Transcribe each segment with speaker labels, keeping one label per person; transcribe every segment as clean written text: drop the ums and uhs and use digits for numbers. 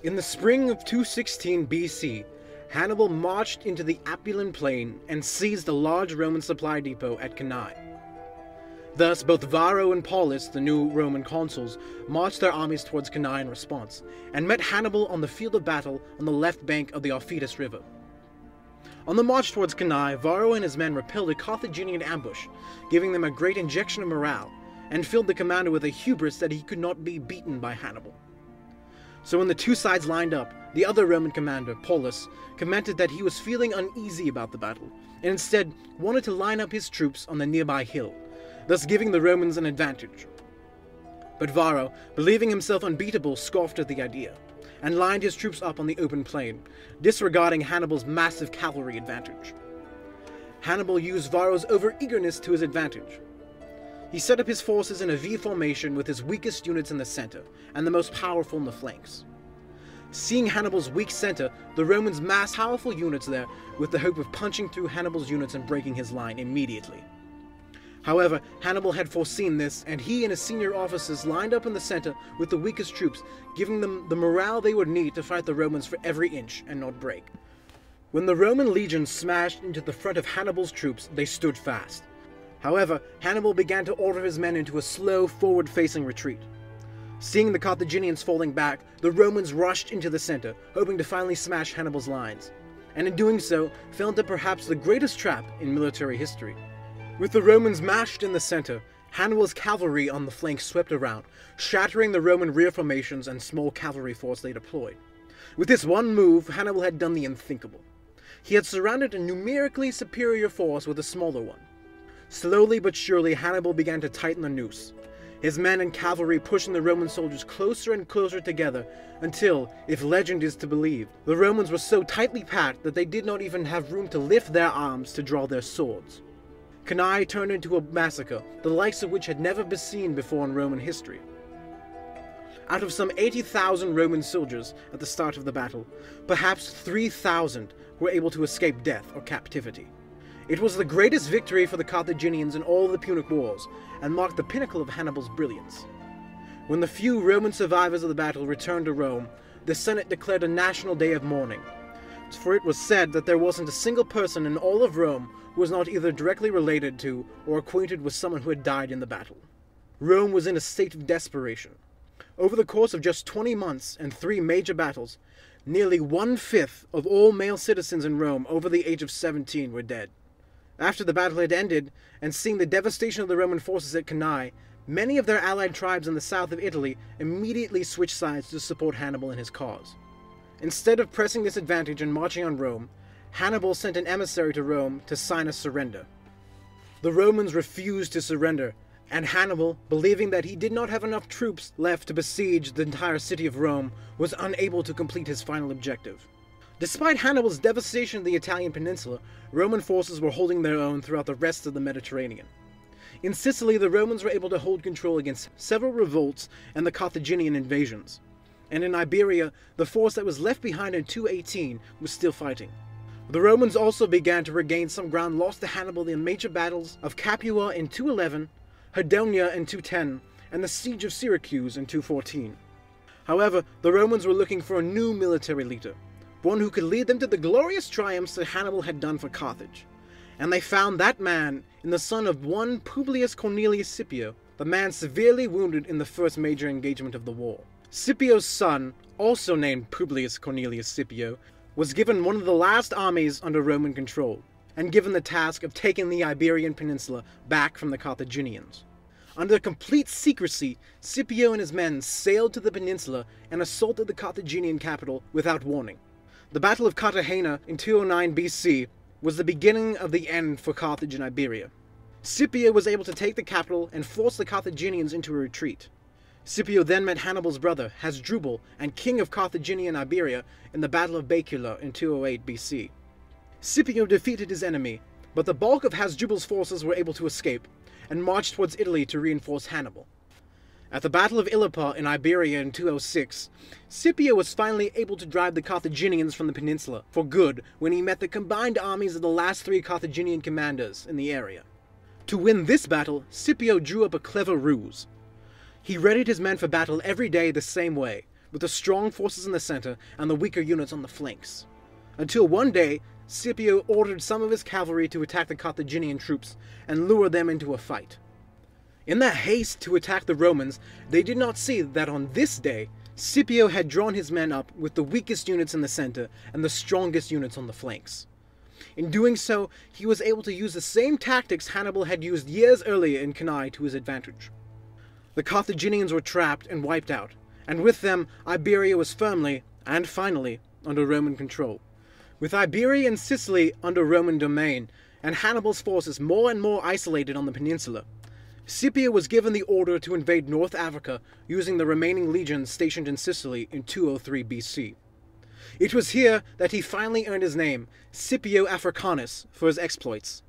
Speaker 1: In the spring of 216 BC, Hannibal marched into the Apulian plain and seized a large Roman supply depot at Cannae. Thus, both Varro and Paulus, the new Roman consuls, marched their armies towards Cannae in response, and met Hannibal on the field of battle on the left bank of the Aufidus River. On the march towards Cannae, Varro and his men repelled a Carthaginian ambush, giving them a great injection of morale, and filled the commander with a hubris that he could not be beaten by Hannibal. So when the two sides lined up, the other Roman commander, Paulus, commented that he was feeling uneasy about the battle, and instead wanted to line up his troops on the nearby hill, thus giving the Romans an advantage. But Varro, believing himself unbeatable, scoffed at the idea, and lined his troops up on the open plain, disregarding Hannibal's massive cavalry advantage. Hannibal used Varro's overeagerness to his advantage. He set up his forces in a V formation with his weakest units in the center, and the most powerful in the flanks. Seeing Hannibal's weak center, the Romans massed powerful units there with the hope of punching through Hannibal's units and breaking his line immediately. However, Hannibal had foreseen this, and he and his senior officers lined up in the center with the weakest troops, giving them the morale they would need to fight the Romans for every inch and not break. When the Roman legions smashed into the front of Hannibal's troops, they stood fast. However, Hannibal began to order his men into a slow, forward-facing retreat. Seeing the Carthaginians falling back, the Romans rushed into the center, hoping to finally smash Hannibal's lines, and in doing so, fell into perhaps the greatest trap in military history. With the Romans mashed in the center, Hannibal's cavalry on the flank swept around, shattering the Roman rear formations and small cavalry force they deployed. With this one move, Hannibal had done the unthinkable. He had surrounded a numerically superior force with a smaller one. Slowly but surely, Hannibal began to tighten the noose, his men and cavalry pushing the Roman soldiers closer and closer together until, if legend is to believe, the Romans were so tightly packed that they did not even have room to lift their arms to draw their swords. Cannae turned into a massacre, the likes of which had never been seen before in Roman history. Out of some 80,000 Roman soldiers at the start of the battle, perhaps 3,000 were able to escape death or captivity. It was the greatest victory for the Carthaginians in all the Punic Wars, and marked the pinnacle of Hannibal's brilliance. When the few Roman survivors of the battle returned to Rome, the Senate declared a national day of mourning, for it was said that there wasn't a single person in all of Rome who was not either directly related to or acquainted with someone who had died in the battle. Rome was in a state of desperation. Over the course of just 20 months and 3 major battles, nearly 1/5 of all male citizens in Rome over the age of 17 were dead. After the battle had ended, and seeing the devastation of the Roman forces at Cannae, many of their allied tribes in the south of Italy immediately switched sides to support Hannibal and his cause. Instead of pressing this advantage and marching on Rome, Hannibal sent an emissary to Rome to sign a surrender. The Romans refused to surrender, and Hannibal, believing that he did not have enough troops left to besiege the entire city of Rome, was unable to complete his final objective. Despite Hannibal's devastation of the Italian peninsula, Roman forces were holding their own throughout the rest of the Mediterranean. In Sicily, the Romans were able to hold control against several revolts and the Carthaginian invasions. And in Iberia, the force that was left behind in 218 was still fighting. The Romans also began to regain some ground lost to Hannibal in the major battles of Capua in 211, Hedonia in 210, and the siege of Syracuse in 214. However, the Romans were looking for a new military leader, one who could lead them to the glorious triumphs that Hannibal had done for Carthage. And they found that man in the son of one Publius Cornelius Scipio, the man severely wounded in the first major engagement of the war. Scipio's son, also named Publius Cornelius Scipio, was given one of the last armies under Roman control, and given the task of taking the Iberian Peninsula back from the Carthaginians. Under complete secrecy, Scipio and his men sailed to the peninsula and assaulted the Carthaginian capital without warning. The Battle of Cartagena in 209 BC was the beginning of the end for Carthage and Iberia. Scipio was able to take the capital and force the Carthaginians into a retreat. Scipio then met Hannibal's brother, Hasdrubal, and king of Carthaginian Iberia in the Battle of Baecula in 208 BC. Scipio defeated his enemy, but the bulk of Hasdrubal's forces were able to escape, and marched towards Italy to reinforce Hannibal. At the Battle of Illapa in Iberia in 206, Scipio was finally able to drive the Carthaginians from the peninsula for good when he met the combined armies of the last 3 Carthaginian commanders in the area. To win this battle, Scipio drew up a clever ruse. He readied his men for battle every day the same way, with the strong forces in the center and the weaker units on the flanks. Until one day, Scipio ordered some of his cavalry to attack the Carthaginian troops and lure them into a fight. In their haste to attack the Romans, they did not see that on this day, Scipio had drawn his men up with the weakest units in the center and the strongest units on the flanks. In doing so, he was able to use the same tactics Hannibal had used years earlier in Cannae to his advantage. The Carthaginians were trapped and wiped out, and with them, Iberia was firmly, and finally, under Roman control. With Iberia and Sicily under Roman domain, and Hannibal's forces more and more isolated on the peninsula, Scipio was given the order to invade North Africa using the remaining legions stationed in Sicily in 203 BC. It was here that he finally earned his name, Scipio Africanus, for his exploits.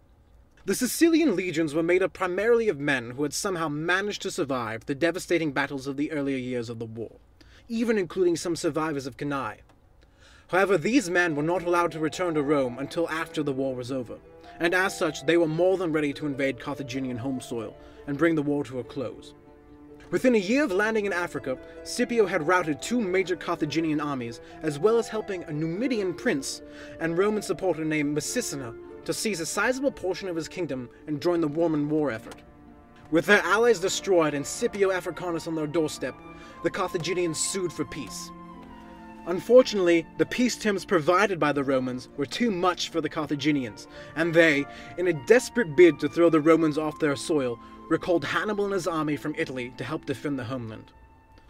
Speaker 1: The Sicilian legions were made up primarily of men who had somehow managed to survive the devastating battles of the earlier years of the war, even including some survivors of Cannae. However, these men were not allowed to return to Rome until after the war was over, and as such they were more than ready to invade Carthaginian home soil and bring the war to a close. Within a year of landing in Africa, Scipio had routed 2 major Carthaginian armies, as well as helping a Numidian prince and Roman supporter named Massicina to seize a sizable portion of his kingdom and join the Roman war effort. With their allies destroyed and Scipio Africanus on their doorstep, the Carthaginians sued for peace. Unfortunately, the peace terms provided by the Romans were too much for the Carthaginians, and they, in a desperate bid to throw the Romans off their soil, recalled Hannibal and his army from Italy to help defend the homeland.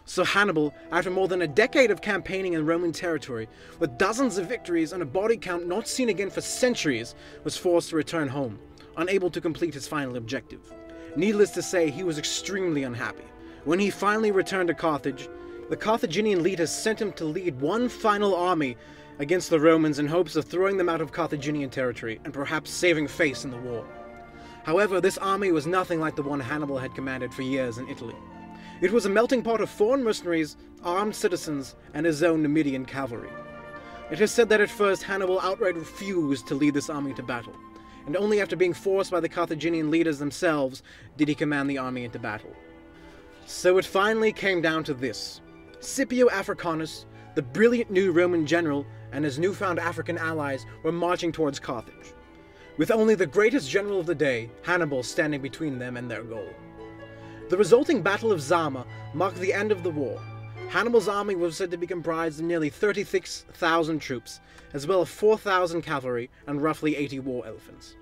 Speaker 1: So Hannibal, after more than a decade of campaigning in Roman territory, with dozens of victories and a body count not seen again for centuries, was forced to return home, unable to complete his final objective. Needless to say, he was extremely unhappy. When he finally returned to Carthage, the Carthaginian leaders sent him to lead one final army against the Romans in hopes of throwing them out of Carthaginian territory and perhaps saving face in the war. However, this army was nothing like the one Hannibal had commanded for years in Italy. It was a melting pot of foreign mercenaries, armed citizens, and his own Numidian cavalry. It is said that at first Hannibal outright refused to lead this army to battle, and only after being forced by the Carthaginian leaders themselves did he command the army into battle. So it finally came down to this. Scipio Africanus, the brilliant new Roman general, and his newfound African allies were marching towards Carthage, with only the greatest general of the day, Hannibal, standing between them and their goal. The resulting Battle of Zama marked the end of the war. Hannibal's army was said to be comprised of nearly 36,000 troops, as well as 4,000 cavalry and roughly 80 war elephants.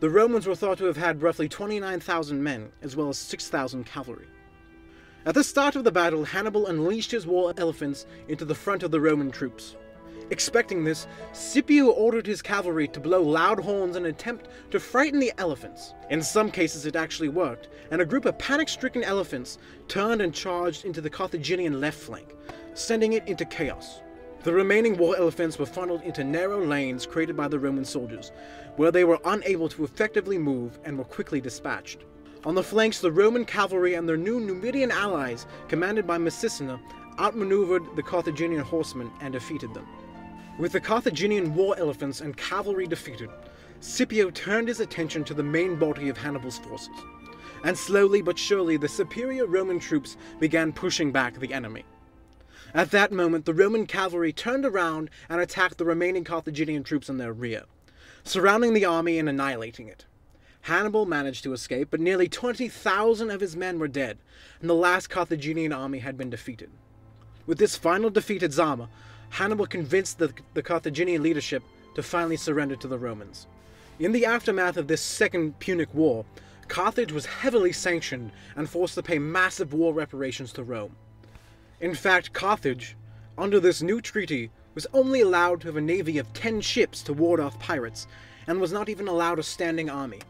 Speaker 1: The Romans were thought to have had roughly 29,000 men, as well as 6,000 cavalry. At the start of the battle, Hannibal unleashed his war elephants into the front of the Roman troops. Expecting this, Scipio ordered his cavalry to blow loud horns in an attempt to frighten the elephants. In some cases it actually worked, and a group of panic-stricken elephants turned and charged into the Carthaginian left flank, sending it into chaos. The remaining war elephants were funneled into narrow lanes created by the Roman soldiers, where they were unable to effectively move and were quickly dispatched. On the flanks, the Roman cavalry and their new Numidian allies, commanded by Massicina, outmaneuvered the Carthaginian horsemen and defeated them. With the Carthaginian war elephants and cavalry defeated, Scipio turned his attention to the main body of Hannibal's forces, and slowly but surely the superior Roman troops began pushing back the enemy. At that moment, the Roman cavalry turned around and attacked the remaining Carthaginian troops in their rear, surrounding the army and annihilating it. Hannibal managed to escape, but nearly 20,000 of his men were dead, and the last Carthaginian army had been defeated. With this final defeat at Zama, Hannibal convinced the Carthaginian leadership to finally surrender to the Romans. In the aftermath of this Second Punic War, Carthage was heavily sanctioned and forced to pay massive war reparations to Rome. In fact, Carthage, under this new treaty, was only allowed to have a navy of 10 ships to ward off pirates, and was not even allowed a standing army.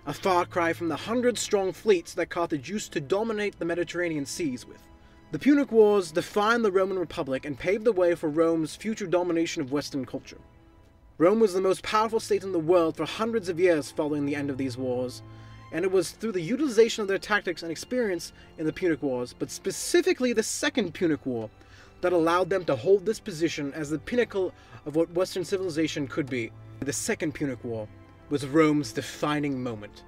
Speaker 1: A far cry from the 100-strong fleets that Carthage used to dominate the Mediterranean seas with. The Punic Wars defined the Roman Republic and paved the way for Rome's future domination of Western culture. Rome was the most powerful state in the world for hundreds of years following the end of these wars, and it was through the utilization of their tactics and experience in the Punic Wars, but specifically the Second Punic War, that allowed them to hold this position as the pinnacle of what Western civilization could be. The Second Punic War was Rome's defining moment.